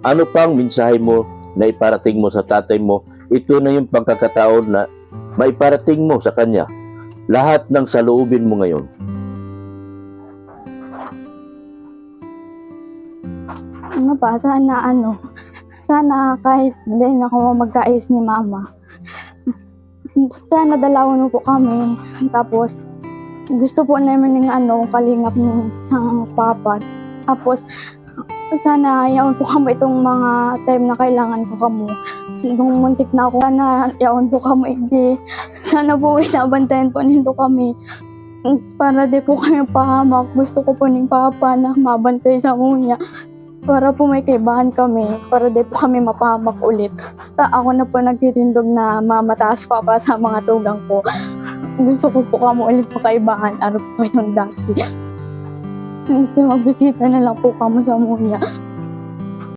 Ano pang mensahe mo na iparating mo sa tatay mo? Ito na yung pagkakataon na maiparating mo sa kanya lahat ng saloobin mo ngayon. Sana kahit hindi na ako magkaayos ni mama, sana dalawan mo po kami. Tapos, gusto po namin ng kalingap ng isang papa. Tapos, sana yaon po kami itong mga time na kailangan ko kamo. Nung muntik na ako, sana yaon po kami. Sana po inabantayan po nito kami. Para di po kami pahamak. Gusto ko po ng papa na mabantay sa munya. Para po may kaibahan kami. Para di po kami mapahamak ulit. Ako na po nagtitindog na mamataas pa sa mga tugang ko. Gusto ko po kamo ulit makaibahan. Araw po yung dati. Gusto magbisita na lang po kamo sa munya.